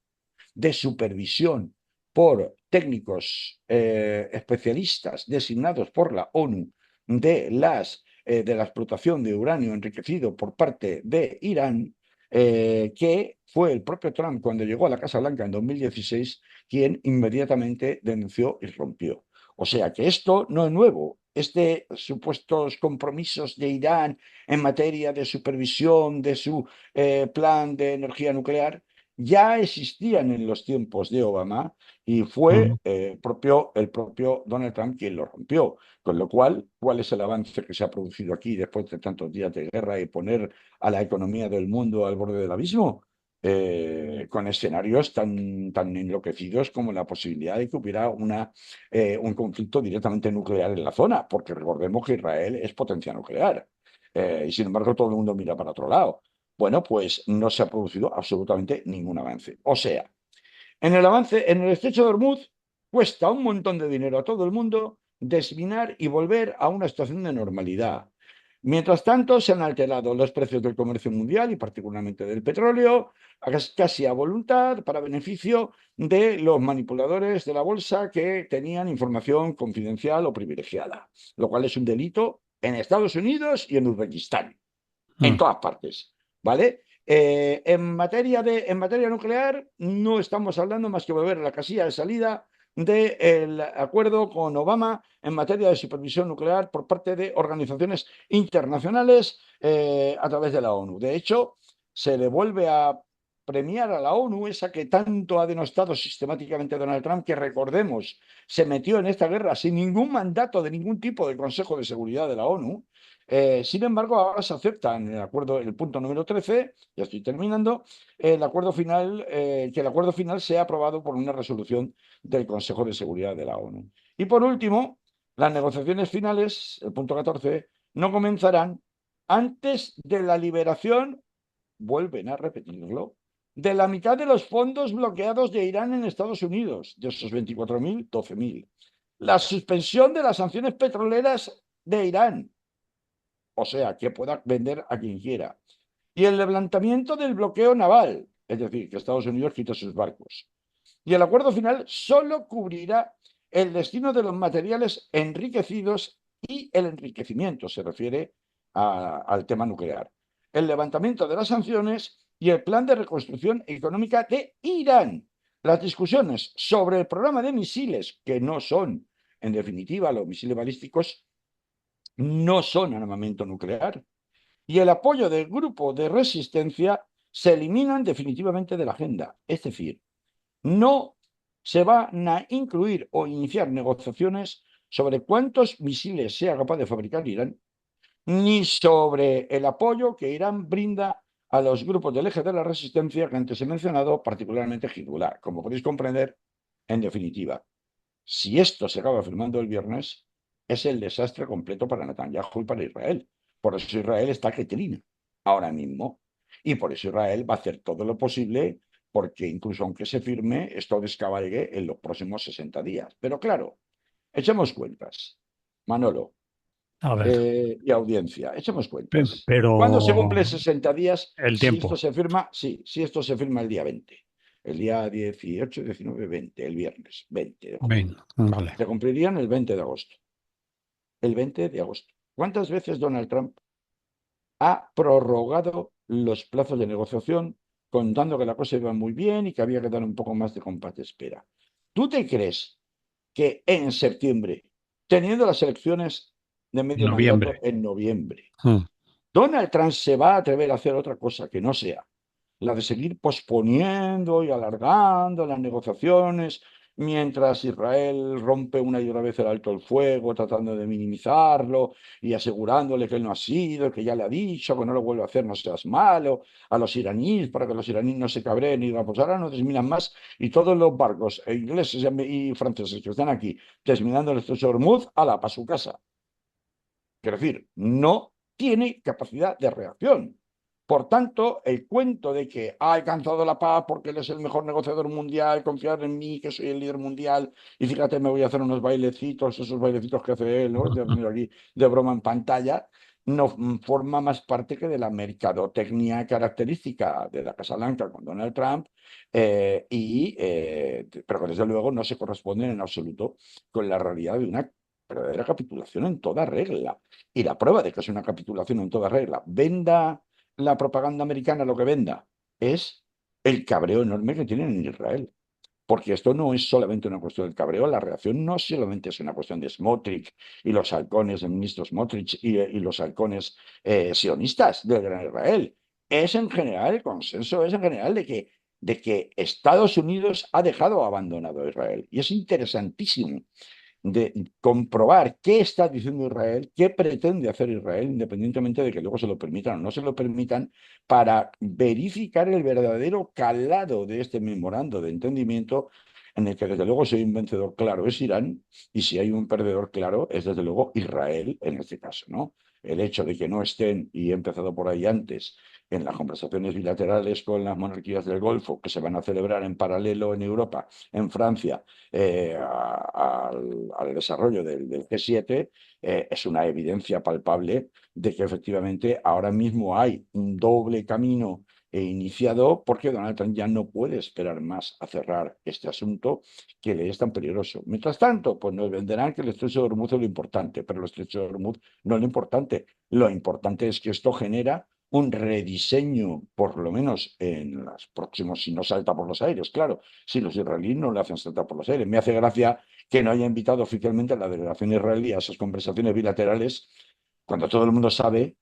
de supervisión por técnicos especialistas designados por la ONU de las de la explotación de uranio enriquecido por parte de Irán, que fue el propio Trump cuando llegó a la Casa Blanca en 2016 quien inmediatamente denunció y rompió. O sea que esto no es nuevo. Este supuestos compromisos de Irán en materia de supervisión de su plan de energía nuclear ya existían en los tiempos de Obama y Mm. fue el propio Donald Trump quien lo rompió. Con lo cual, ¿cuál es el avance que se ha producido aquí después de tantos días de guerra y poner a la economía del mundo al borde del abismo? Con escenarios tan enloquecidos como la posibilidad de que hubiera un conflicto directamente nuclear en la zona, porque recordemos que Israel es potencia nuclear. Y sin embargo todo el mundo mira para otro lado. Bueno, pues no se ha producido absolutamente ningún avance. O sea, en el estrecho de Hormuz cuesta un montón de dinero a todo el mundo desminar y volver a una situación de normalidad. Mientras tanto, se han alterado los precios del comercio mundial y particularmente del petróleo, casi a voluntad, para beneficio de los manipuladores de la bolsa que tenían información confidencial o privilegiada, lo cual es un delito en Estados Unidos y en Uzbekistán, en Mm. todas partes, ¿vale? En materia nuclear no estamos hablando más que volver a la casilla de salida del acuerdo con Obama en materia de supervisión nuclear por parte de organizaciones internacionales a través de la ONU. De hecho, se le vuelve a premiar a la ONU, esa que tanto ha denostado sistemáticamente Donald Trump, que recordemos, se metió en esta guerra sin ningún mandato de ningún tipo del Consejo de Seguridad de la ONU. Sin embargo, ahora se acepta en el acuerdo, el punto número 13, ya estoy terminando, el acuerdo final, que el acuerdo final sea aprobado por una resolución del Consejo de Seguridad de la ONU. Y por último, las negociaciones finales, el punto 14, no comenzarán antes de la liberación, vuelven a repetirlo, de la mitad de los fondos bloqueados de Irán en Estados Unidos, de esos 24.000, 12.000. La suspensión de las sanciones petroleras de Irán, o sea, que pueda vender a quien quiera. Y el levantamiento del bloqueo naval, es decir, que Estados Unidos quite sus barcos. Y el acuerdo final solo cubrirá el destino de los materiales enriquecidos y el enriquecimiento, se refiere al tema nuclear. El levantamiento de las sanciones y el plan de reconstrucción económica de Irán. Las discusiones sobre el programa de misiles, que no son, en definitiva, los misiles balísticos, no son armamento nuclear, y el apoyo del grupo de resistencia se eliminan definitivamente de la agenda. Es decir, no se van a incluir o iniciar negociaciones sobre cuántos misiles sea capaz de fabricar Irán, ni sobre el apoyo que Irán brinda a los grupos del eje de la resistencia que antes he mencionado, particularmente Hezbollah. Como podéis comprender, en definitiva, si esto se acaba firmando el viernes, es el desastre completo para Netanyahu y para Israel. Por eso Israel está que trina ahora mismo. Y por eso Israel va a hacer todo lo posible porque incluso aunque se firme, esto descabalgue en los próximos 60 días. Pero claro, echemos cuentas. Manolo, A ver, y audiencia, echemos cuentas. ¿Cuándo se pero cumplen 60 días el si esto tiempo. se firma? Sí, si esto se firma el día 20. El día 18, 19, 20, el viernes, 20 de junio. Venga, vale. Se cumplirían el 20 de agosto. El 20 de agosto. ¿Cuántas veces Donald Trump ha prorrogado los plazos de negociación contando que la cosa iba muy bien y que había que dar un poco más de compás de espera? ¿Tú te crees que en septiembre, teniendo las elecciones de medio mandato Noviembre. en noviembre, Mm. Donald Trump se va a atrever a hacer otra cosa que no sea la de seguir posponiendo y alargando las negociaciones mientras Israel rompe una y otra vez el alto el fuego, tratando de minimizarlo y asegurándole que él no ha sido, que ya le ha dicho, que no lo vuelve a hacer, no seas malo, a los iraníes, para que los iraníes no se cabreen y digan, pues ahora no desminan más, y todos los barcos ingleses y franceses que están aquí desminando el estrecho de Hormuz, ala, para su casa. Quiero decir, no tiene capacidad de reacción. Por tanto, el cuento de que ha alcanzado la paz porque él es el mejor negociador mundial, confiar en mí, que soy el líder mundial, y fíjate, me voy a hacer unos bailecitos, esos bailecitos que hace él, ¿no? De aquí de broma en pantalla, no forma más parte que de la mercadotecnia característica de la Casa Blanca con Donald Trump, pero que desde luego no se corresponden en absoluto con la realidad de una verdadera capitulación en toda regla. Y la prueba de que es una capitulación en toda regla, venda la propaganda americana lo que venda, es el cabreo enorme que tienen en Israel. Porque esto no es solamente una cuestión del cabreo, la reacción no solamente es una cuestión de Smotrich y los halcones del ministro Smotrich y los halcones sionistas del Gran Israel. Es en general, el consenso es en general de que Estados Unidos ha dejado abandonado a Israel. Y es interesantísimo de comprobar qué está diciendo Israel, qué pretende hacer Israel, independientemente de que luego se lo permitan o no se lo permitan, para verificar el verdadero calado de este memorando de entendimiento, en el que desde luego si hay un vencedor claro es Irán, y si hay un perdedor claro es desde luego Israel en este caso, ¿no? El hecho de que no estén, y he empezado por ahí antes, en las conversaciones bilaterales con las monarquías del Golfo, que se van a celebrar en paralelo en Europa, en Francia, al desarrollo del G7, es una evidencia palpable de que efectivamente ahora mismo hay un doble camino iniciado porque Donald Trump ya no puede esperar más a cerrar este asunto que le es tan peligroso. Mientras tanto, pues nos venderán que el estrecho de Hormuz es lo importante, pero el estrecho de Hormuz no es lo importante. Lo importante es que esto genera un rediseño, por lo menos en los próximos, si no salta por los aires, claro, si los israelíes no le hacen saltar por los aires. Me hace gracia que no haya invitado oficialmente a la delegación israelí a esas conversaciones bilaterales, cuando todo el mundo sabe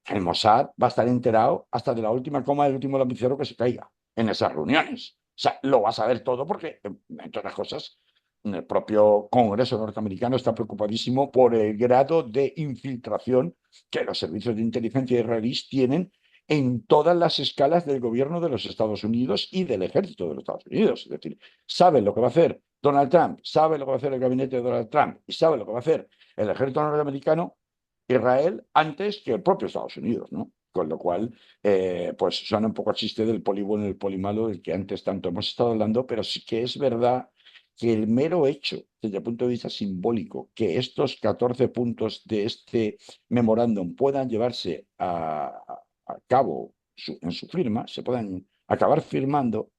que el Mossad va a estar enterado hasta de la última coma del último lapicero que se caiga en esas reuniones. O sea, lo va a saber todo porque, entre otras cosas, el propio Congreso norteamericano está preocupadísimo por el grado de infiltración que los servicios de inteligencia israelíes tienen en todas las escalas del gobierno de los Estados Unidos y del ejército de los Estados Unidos. Es decir, saben lo que va a hacer Donald Trump, sabe lo que va a hacer el gabinete de Donald Trump y sabe lo que va a hacer el ejército norteamericano, Israel, antes que el propio Estados Unidos, ¿no? Con lo cual, pues suena un poco a chiste del poli bueno y el poli malo del que antes tanto hemos estado hablando, pero sí que es verdad que el mero hecho, desde el punto de vista simbólico, que estos 14 puntos de este memorándum puedan llevarse a cabo en su firma, se puedan acabar firmando,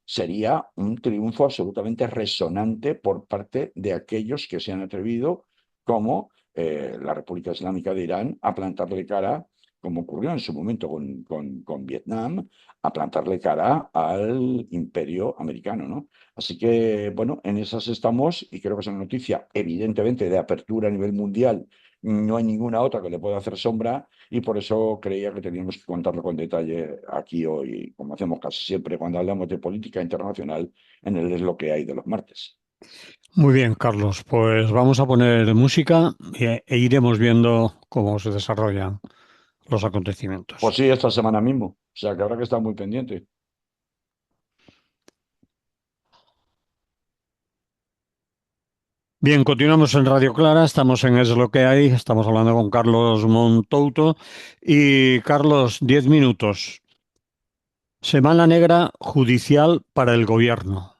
sería un triunfo absolutamente resonante por parte de aquellos que se han atrevido, como la República Islámica de Irán, a plantarle cara, como ocurrió en su momento con Vietnam, a plantarle cara al imperio americano, ¿no? Así que, bueno, en esas estamos y creo que es una noticia evidentemente de apertura a nivel mundial. No hay ninguna otra que le pueda hacer sombra y por eso creía que teníamos que contarlo con detalle aquí hoy, como hacemos casi siempre cuando hablamos de política internacional en el Es lo que hay de los martes. Muy bien, Carlos. Pues vamos a poner música e iremos viendo cómo se desarrollan los Pues acontecimientos. sí, esta semana mismo. O sea que habrá que estar muy pendiente. Bien, continuamos en Radio Clara, estamos en Es lo que hay, estamos hablando con Carlos Montouto y Carlos, 10 minutos. Semana negra judicial para el gobierno.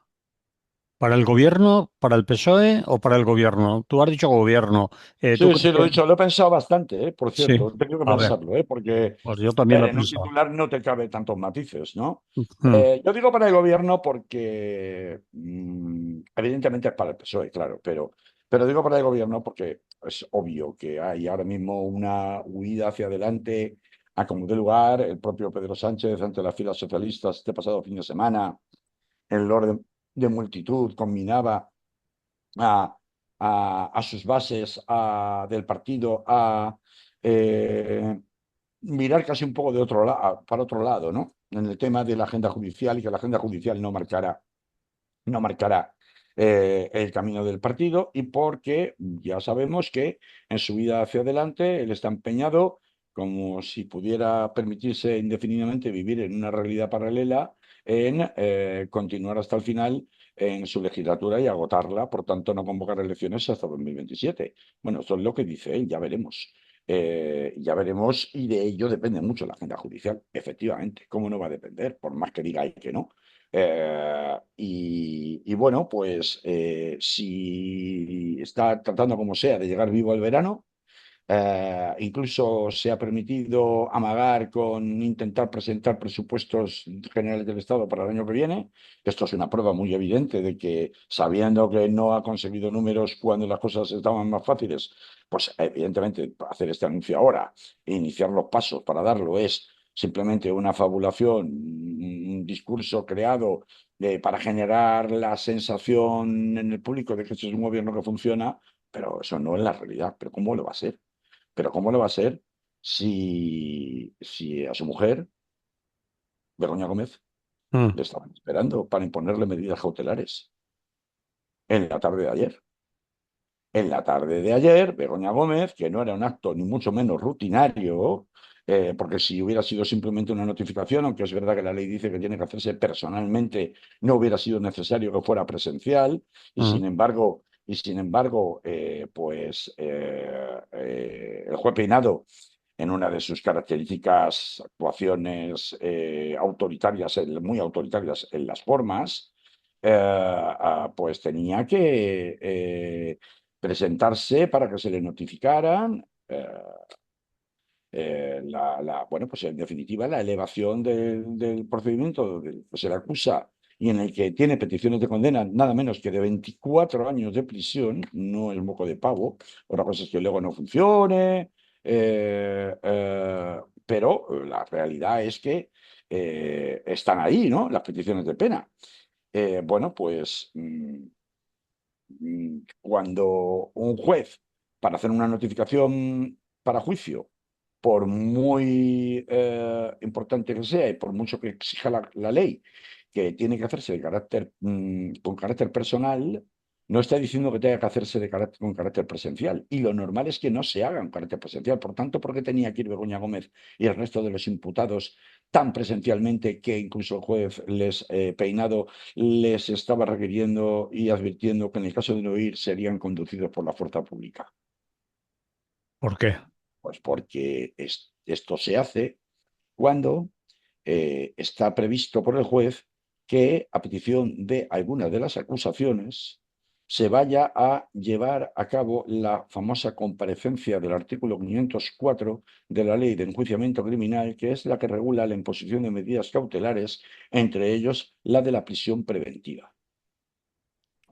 ¿Para el gobierno, para el PSOE o para el gobierno? Tú has dicho gobierno. ¿Tú Sí, crees sí, lo he que...? dicho, lo he pensado bastante, por Sí, cierto, tengo que a ver, pensarlo, porque, pues yo a también ver, lo he en un pensado. titular no te cabe tantos matices, ¿no? Mm, Yo digo para el gobierno porque, evidentemente es para el PSOE, claro, pero digo para el gobierno porque es obvio que hay ahora mismo una huida hacia adelante a como de lugar. El propio Pedro Sánchez, ante las filas socialistas, este pasado fin de semana, en el orden de multitud, combinaba a, a sus bases del partido a mirar casi un poco de otro para otro lado, ¿no? En el tema de la agenda judicial y que la agenda judicial no marcará el camino del partido y porque ya sabemos que en su vida hacia adelante él está empeñado como si pudiera permitirse indefinidamente vivir en una realidad paralela en continuar hasta el final en su legislatura y agotarla, por tanto no convocar elecciones hasta 2027. Bueno, esto es lo que dice él, ya veremos. Ya veremos y de ello depende mucho la agenda judicial, efectivamente. ¿Cómo no va a depender? Por más que diga que no. Y bueno, pues si está tratando como sea de llegar vivo al verano, Incluso se ha permitido amagar con intentar presentar presupuestos generales del Estado para el año que viene. Esto es una prueba muy evidente de que, sabiendo que no ha conseguido números cuando las cosas estaban más fáciles, pues evidentemente hacer este anuncio ahora e iniciar los pasos para darlo es simplemente una fabulación, un discurso creado para generar la sensación en el público de que este es un gobierno que funciona, pero eso no es la realidad. ¿Pero cómo lo va a ser? ¿Pero cómo lo va a ser si a su mujer, Begoña Gómez, Mm. le estaban esperando para imponerle medidas cautelares en la tarde de ayer? En la tarde de ayer, Begoña Gómez, que no era un acto ni mucho menos rutinario, porque si hubiera sido simplemente una notificación, aunque es verdad que la ley dice que tiene que hacerse personalmente, no hubiera sido necesario que fuera presencial, Mm. el juez Peinado, en una de sus características actuaciones autoritarias, muy autoritarias en las formas, pues tenía que presentarse para que se le notificaran bueno, pues en definitiva la elevación del procedimiento del que se le acusa y en el que tiene peticiones de condena nada menos que de 24 años de prisión, no es moco de pavo. Otra cosa es que luego no funcione, pero la realidad es que están ahí, ¿no? Las peticiones de pena. Bueno, pues cuando un juez, para hacer una notificación para juicio, por muy importante que sea y por mucho que exija la ley, que tiene que hacerse con carácter personal, no está diciendo que tenga que hacerse con carácter presencial. Y lo normal es que no se haga con carácter presencial. Por tanto, ¿por qué tenía que ir Begoña Gómez y el resto de los imputados tan presencialmente que incluso el juez Peinado les estaba requiriendo y advirtiendo que en el caso de no ir serían conducidos por la fuerza pública? ¿Por qué? Pues porque esto se hace cuando está previsto por el juez que, a petición de alguna de las acusaciones, se vaya a llevar a cabo la famosa comparecencia del artículo 504 de la Ley de Enjuiciamiento Criminal, que es la que regula la imposición de medidas cautelares, entre ellos la de la prisión preventiva.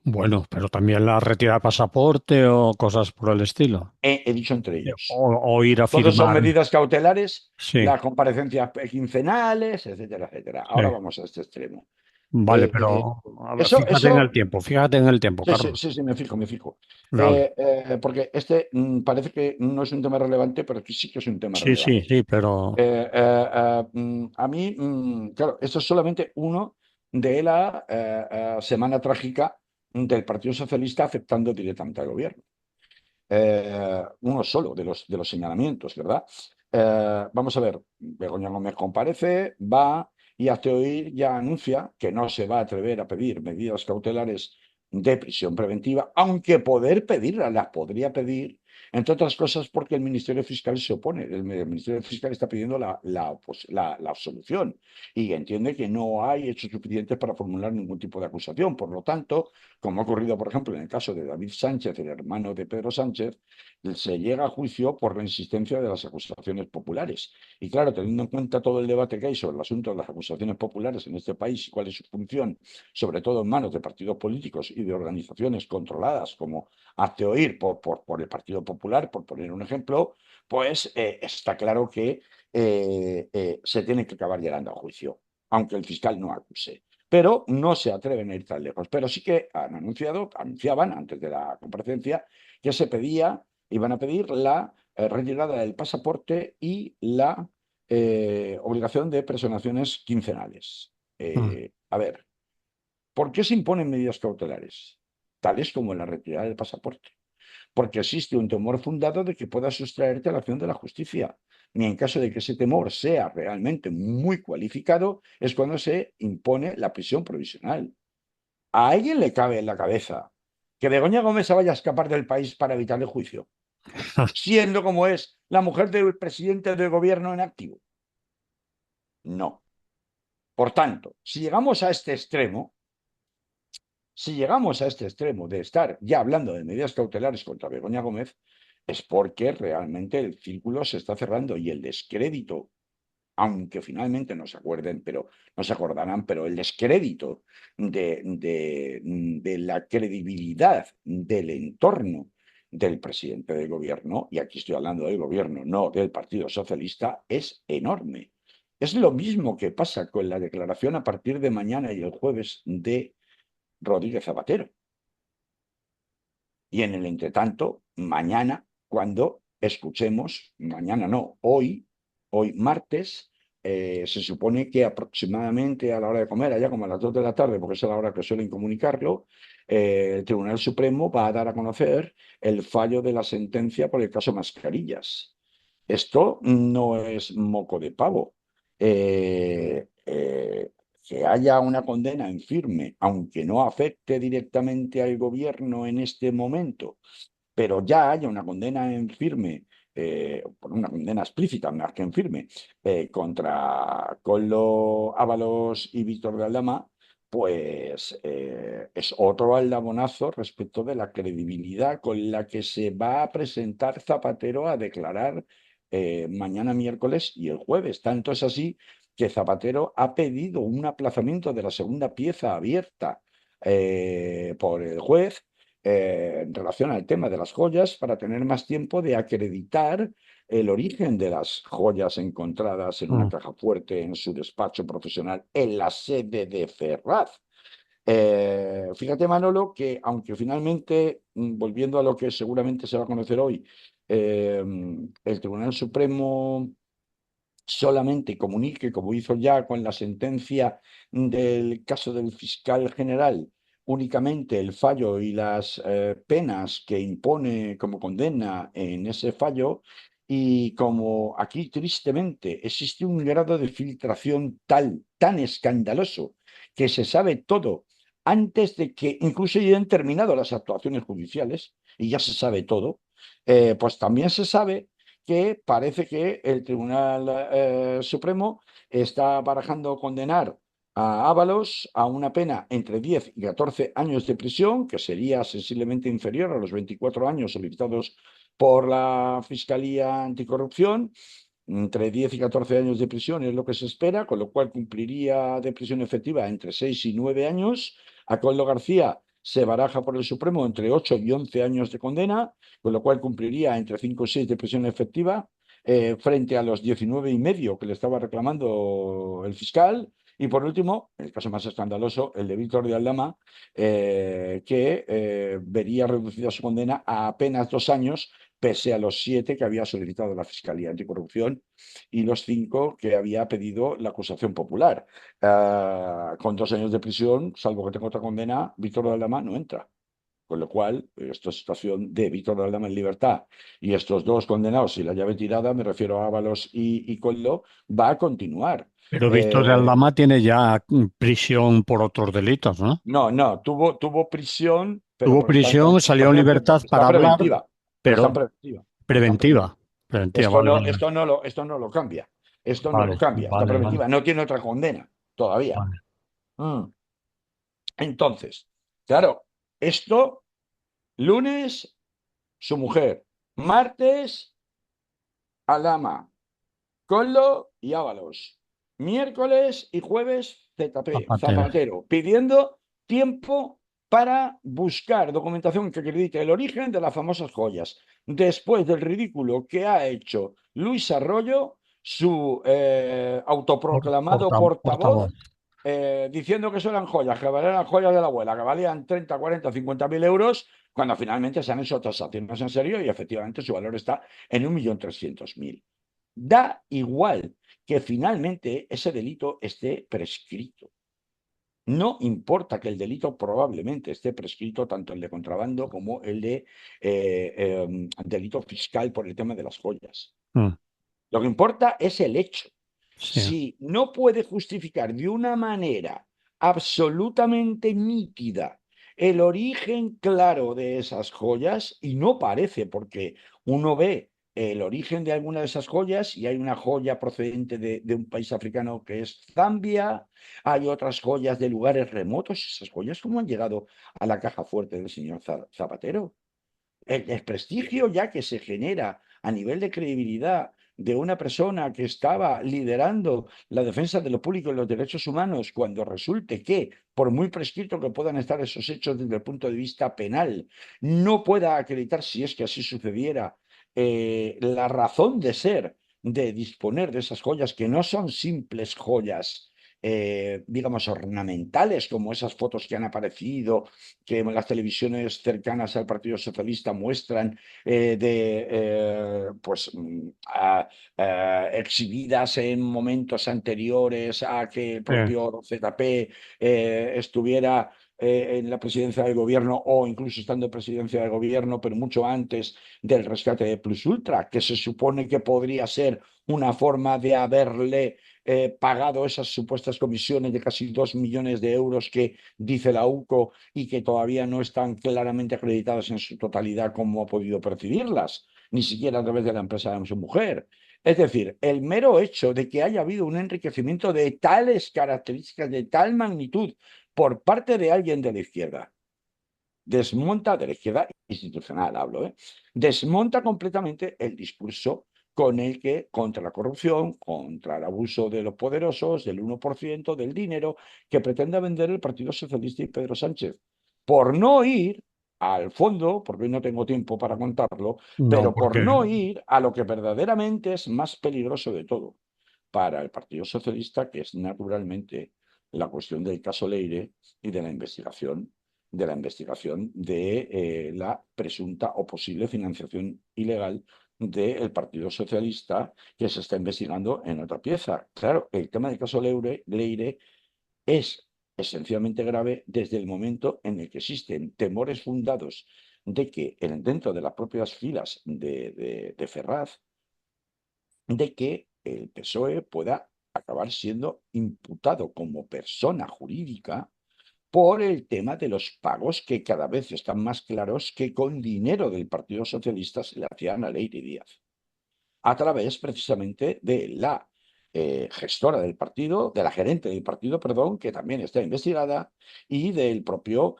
Bueno, pero también la retirada de pasaporte o cosas por el estilo. He dicho entre ellos. O ir a Todos son firmar. medidas cautelares, Sí, las comparecencias quincenales, etcétera, etcétera. sí. Ahora vamos a este extremo. Vale, Eh, eh, pero a ver, eso, eso, fíjate en el tiempo, sí, sí, Carlos. sí, sí, me fijo, me fijo. Vale. Porque este parece que no es un tema relevante, pero que sí que es un tema Sí, sí, relevante. sí, pero A mí, claro, esto es solamente uno de la semana trágica del Partido Socialista afectando directamente al gobierno. Uno solo de los señalamientos, ¿verdad? Vamos a ver, Begoña Gómez comparece, va y hasta hoy ya anuncia que no se va a atrever a pedir medidas cautelares de prisión preventiva, aunque poder pedirlas, las podría pedir, entre otras cosas porque el Ministerio Fiscal se opone. El Ministerio Fiscal está pidiendo la absolución y entiende que no hay hechos suficientes para formular ningún tipo de acusación. Por lo tanto, como ha ocurrido, por ejemplo, en el caso de David Sánchez, el hermano de Pedro Sánchez, se llega a juicio por la insistencia de las acusaciones populares. Y claro, teniendo en cuenta todo el debate que hay sobre el asunto de las acusaciones populares en este país y cuál es su función, sobre todo en manos de partidos políticos y de organizaciones controladas, como Hazte Oír por el Partido Popular, por poner un ejemplo, pues está claro que se tiene que acabar llegando a juicio, aunque el fiscal no acuse, pero no se atreven a ir tan lejos. Pero sí que anunciaban antes de la comparecencia que iban a pedir la retirada del pasaporte y la obligación de personaciones quincenales. mm, A ver, ¿por qué se imponen medidas cautelares? Tales como la retirada del pasaporte. Porque existe un temor fundado de que pueda sustraerte a la acción de la justicia. Ni en caso de que ese temor sea realmente muy cualificado, es cuando se impone la prisión provisional. ¿A alguien le cabe en la cabeza que Begoña Gómez se vaya a escapar del país para evitar el juicio, siendo como es la mujer del presidente del gobierno en activo? No. Por tanto, si llegamos a este extremo de estar ya hablando de medidas cautelares contra Begoña Gómez, es porque realmente el círculo se está cerrando y el descrédito, aunque finalmente no se acuerden, pero no se acordarán, pero el descrédito de la credibilidad del entorno del presidente del gobierno, y aquí estoy hablando del gobierno, no del Partido Socialista, es enorme. Es lo mismo que pasa con la declaración a partir de mañana y el jueves de Rodríguez Zapatero. Y en el entretanto, mañana, cuando escuchemos, mañana no, hoy martes, se supone que aproximadamente a la hora de comer, allá como a las 2 de la tarde, porque es a la hora que suelen comunicarlo, el Tribunal Supremo va a dar a conocer el fallo de la sentencia por el caso Mascarillas. Esto no es moco de pavo. Eh, eh, que haya una condena en firme, aunque no afecte directamente al gobierno en este momento, pero ya haya una condena en firme, por una condena explícita, más que en firme, contra Koldo Ábalos y Víctor de Aldama, pues es otro aldabonazo respecto de la credibilidad con la que se va a presentar Zapatero a declarar mañana miércoles y el jueves. Tanto es así que Zapatero ha pedido un aplazamiento de la segunda pieza abierta por el juez en relación al tema de las joyas para tener más tiempo de acreditar el origen de las joyas encontradas en una Mm. caja fuerte en su despacho profesional en la sede de Ferraz. Fíjate, Manolo, que aunque finalmente, volviendo a lo que seguramente se va a conocer hoy, el Tribunal Supremo solamente comunique, como hizo ya con la sentencia del caso del fiscal general, únicamente el fallo y las penas que impone como condena en ese fallo, y como aquí tristemente existe un grado de filtración tan escandaloso, que se sabe todo antes de que incluso ya hayan terminado las actuaciones judiciales, y ya se sabe todo, pues también se sabe que parece que el Tribunal Supremo está barajando condenar a Ábalos a una pena entre 10 y 14 años de prisión, que sería sensiblemente inferior a los 24 años solicitados por la Fiscalía Anticorrupción. Entre 10 y 14 años de prisión es lo que se espera, con lo cual cumpliría de prisión efectiva entre 6 y 9 años. A Coldo García se baraja por el Supremo entre 8 y 11 años de condena, con lo cual cumpliría entre 5 y 6 de prisión efectiva, frente a los 19 y medio que le estaba reclamando el fiscal. Y por último, el caso más escandaloso, el de Víctor de Aldama, que vería reducida su condena a apenas 2 años, pese a los 7 que había solicitado la Fiscalía Anticorrupción y los 5 que había pedido la acusación popular. Con 2 años de prisión, salvo que tenga otra condena, Víctor de Aldama no entra. Con lo cual, esta situación de Víctor de Aldama en libertad y estos dos condenados y la llave tirada, me refiero a Ábalos y Coldo, va a continuar. Pero Víctor de Eh, Aldama tiene ya prisión por otros delitos, ¿no? no, tuvo prisión, pero Tuvo porque está en prisión, salió en libertad está para hablar, preventiva, pero está pero preventiva, pero está preventiva. preventiva. Preventiva, vale, vale. Esto no lo cambia. Esto no lo Vale, cambia. Está vale, vale, preventiva. No tiene otra condena todavía. vale. Mm. Entonces, claro, esto, lunes, su mujer. Martes, Aldama, Coldo y Ábalos. Miércoles y jueves, ZP, Zapatero. Zapatero, pidiendo tiempo para buscar documentación que acredite el origen de las famosas joyas. Después del ridículo que ha hecho Luis Arroyo, su autoproclamado Portavoz. portavoz, diciendo que eso eran joyas, que valían las joyas de la abuela, que valían 30, 40, 50 mil euros, cuando finalmente se han hecho tasaciones en serio y efectivamente su valor está en 1.300.000. Da igual que finalmente ese delito esté prescrito. No importa que el delito probablemente esté prescrito, tanto el de contrabando como el de delito fiscal por el tema de las joyas. Mm, Lo que importa es el hecho. sí. Si no puede justificar de una manera absolutamente nítida el origen claro de esas joyas, y no parece, porque uno ve el origen de alguna de esas joyas y hay una joya procedente de un país africano que es Zambia, hay otras joyas de lugares remotos. ¿Esas joyas cómo han llegado a la caja fuerte del señor Zapatero? el desprestigio ya que se genera a nivel de credibilidad de una persona que estaba liderando la defensa de lo público y los derechos humanos, cuando resulte que, por muy prescrito que puedan estar esos hechos desde el punto de vista penal, no pueda acreditar, si es que así sucediera, la razón de ser de disponer de esas joyas, que no son simples joyas, digamos, ornamentales, como esas fotos que han aparecido, que en las televisiones cercanas al Partido Socialista muestran, pues, exhibidas en momentos anteriores a que el Sí. propio ZP estuviera en la presidencia del gobierno, o incluso estando en presidencia del gobierno, pero mucho antes del rescate de Plus Ultra, que se supone que podría ser una forma de haberle pagado esas supuestas comisiones de casi 2 millones de euros que dice la UCO y que todavía no están claramente acreditadas en su totalidad como ha podido percibirlas, ni siquiera a través de la empresa de su mujer. Es decir, el mero hecho de que haya habido un enriquecimiento de tales características, de tal magnitud, por parte de alguien de la izquierda, desmonta, de la izquierda institucional hablo, desmonta completamente el discurso con el que contra la corrupción, contra el abuso de los poderosos, del 1% del dinero que pretende vender el Partido Socialista y Pedro Sánchez. Por no ir al fondo, porque hoy no tengo tiempo para contarlo, No, pero por porque no ir a lo que verdaderamente es más peligroso de todo para el Partido Socialista, que es naturalmente la cuestión del caso Leire y de la investigación de la presunta o posible financiación ilegal del Partido Socialista, que se está investigando en otra pieza. Claro, el tema del caso Leire es esencialmente grave desde el momento en el que existen temores fundados de que dentro de las propias filas de Ferraz, de que el PSOE pueda acabar siendo imputado como persona jurídica por el tema de los pagos, que cada vez están más claros que con dinero del Partido Socialista se le hacían a Leyri Díaz, a través precisamente de la gestora del partido, de la gerente del partido, perdón, que también está investigada, y del propio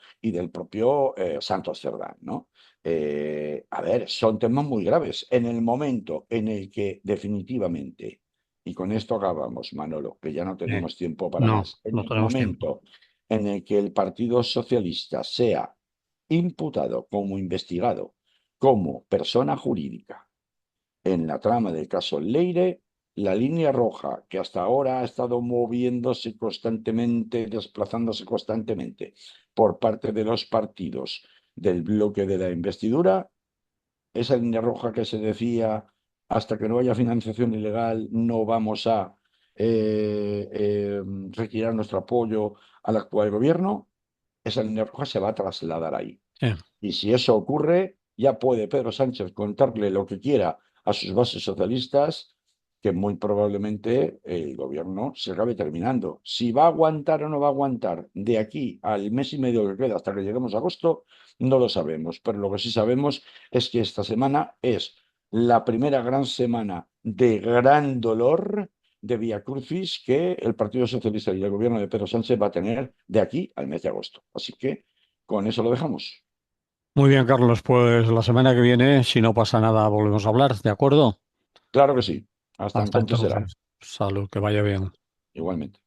Santos Cerdán, ¿no? A ver, son temas muy graves. En el momento en el que definitivamente, y con esto acabamos, Manolo, que ya no tenemos tiempo para no, más, en no el tenemos tiempo. momento en el que el Partido Socialista sea imputado como investigado como persona jurídica en la trama del caso Leire, la línea roja que hasta ahora ha estado moviéndose constantemente, desplazándose constantemente por parte de los partidos del bloque de la investidura, esa línea roja que se decía: hasta que no haya financiación ilegal no vamos a retirar nuestro apoyo al actual gobierno, esa línea roja se va a trasladar ahí. Sí. Y si eso ocurre, ya puede Pedro Sánchez contarle lo que quiera a sus bases socialistas, que muy probablemente el gobierno se acabe terminando. Si va a aguantar o no va a aguantar de aquí al mes y medio que queda hasta que lleguemos a agosto, no lo sabemos. Pero lo que sí sabemos es que esta semana es la primera gran semana de gran dolor, de viacrucis, que el Partido Socialista y el gobierno de Pedro Sánchez va a tener de aquí al mes de agosto. Así que con eso lo dejamos. Muy bien, Carlos, pues la semana que viene, si no pasa nada, volvemos a hablar, ¿de acuerdo? Claro que sí. Hasta Hasta entonces será. entonces, salud, que vaya bien. Igualmente.